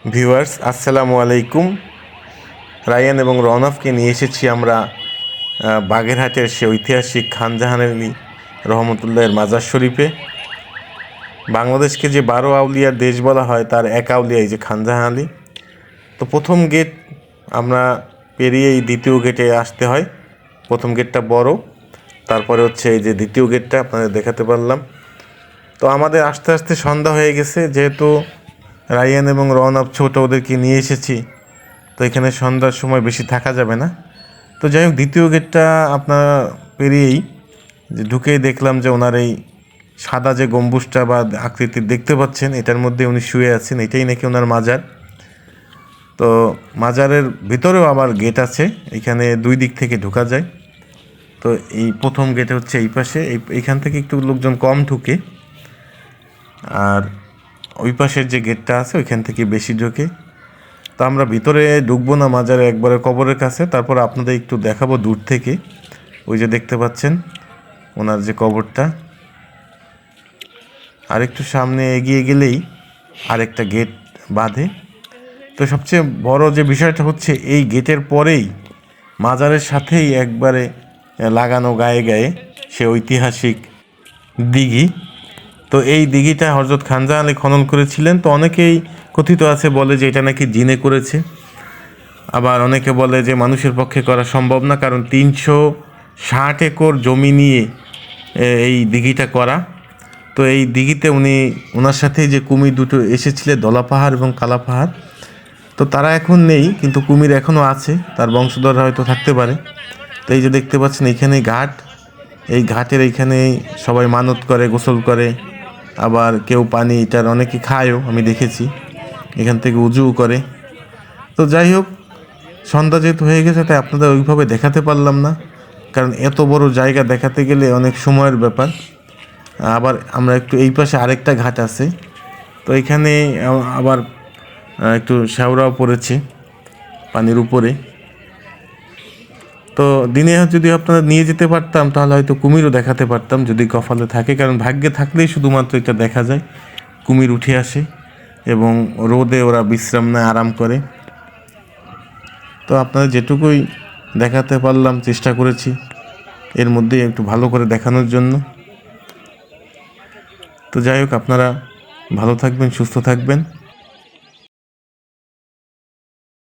Viewers আসসালামু আলাইকুম। Ryan এবং রওনককে নিয়ে এসেছি আমরা বাগেরহাটের সে ঐতিহাসিক খান জাহান আলী রহমতুল্লাহের মাজার শরীফে। বাংলাদেশকে যে 12 আউলিয়ার দেশ বলা হয় তার এক আউলিয়া এই যে খান জাহান আলী। তো প্রথম গেট আমরা পেরিয়ে এই দ্বিতীয় গেটে আসতে হয়। প্রথম গেটটা বড়, তারপরে হচ্ছে এই যে দ্বিতীয় গেটটা আপনাদের দেখাতে পারলাম। তো আমাদের আস্তে আস্তে সন্ধ্যা হয়ে গেছে, যেহেতু রায়ান এবং রওনক ছোট, ওদেরকে নিয়ে এসেছি, তো এখানে সন্ধ্যার সময় বেশি থাকা যাবে না। তো যাই হোক, দ্বিতীয় গেটটা আপনার পেরিয়েই যে ঢুকেই দেখলাম যে ওনার এই সাদা যে গম্বুজটা বা আকৃতির দেখতে পাচ্ছেন, এটার মধ্যে উনি শুয়ে আছেন, এটাই নাকি ওনার মাজার। তো মাজারের ভিতরেও আবার গেট আছে, এখানে দুই দিক থেকে ঢোকা যায়। তো এই প্রথম গেটে হচ্ছে এই পাশে, এইখান থেকে একটু লোকজন কম ঢুকে, আর ওই পাশের যে গেটটা আছে ওইখান থেকে বেশি ঢোকে। তো আমরা ভিতরে ঢুকবো না মাজারে, একবারে কবরের কাছে, তারপর আপনাদের একটু দেখাবো দূর থেকে। ওই যে দেখতে পাচ্ছেন ওনার যে কবরটা, আর একটু সামনে এগিয়ে গেলেই আরেকটা গেট বাঁধে। তো সবচেয়ে বড় যে বিষয়টা হচ্ছে, এই গেটের পরেই মাজারের সাথেই একবারে লাগানো গায়ে গায়ে সে ঐতিহাসিক দিঘি। তো এই দিঘিটা হযরত খান জাহান আলী খনন করেছিলেন। তো অনেকেই কথিত আছে, বলে যে এটা নাকি জিনে করেছে, আবার অনেকে বলে যে মানুষের পক্ষে করা সম্ভব না, কারণ 360 একর জমি নিয়ে এই দিঘিটা করা। তো এই দিঘিতে ওনার সাথে যে কুমির দুটো এসেছিলেন, দলা পাহাড় এবং কালা পাহাড়, তো তারা এখন নেই, কিন্তু কুমির এখনও আছে, তার বংশধররা হয়তো থাকতে পারে। তো এই যে দেখতে পাচ্ছেন এইখানে ঘাট, এই ঘাটের এইখানে সবাই মানত করে, গোসল করে, আবার কেউ পানি এটার অনেকে খায়ও, আমি দেখেছি, এখান থেকে উজুও করে। তো যাই হোক, সন্ধ্যা যেহেতু হয়ে গেছে, তাই আপনাদের ওইভাবে দেখাতে পারলাম না, কারণ এত বড় জায়গা দেখাতে গেলে অনেক সময়ের ব্যাপার। আবার আমরা একটু এই পাশে আরেকটা ঘাট আছে, তো এখানে আবার একটু শ্যাওড়াও পড়েছে পানির উপরে। তো দিনে যদি আপনারা নিয়ে যেতে পারতাম, তাহলে হয়তো কুমিরও দেখাতে পারতাম, যদি কপালে থাকে, কারণ ভাগ্যে থাকলেই শুধুমাত্র এটা দেখা যায়। কুমির উঠে আসে এবং রোদে ওরা বিশ্রাম নেয়, আরাম করে। তো আপনাদের যেটুকুই দেখাতে পারলাম চেষ্টা করেছি এর মধ্যে একটু ভালো করে দেখানোর জন্য। তো যাই হোক, আপনারা ভালো থাকবেন, সুস্থ থাকবেন।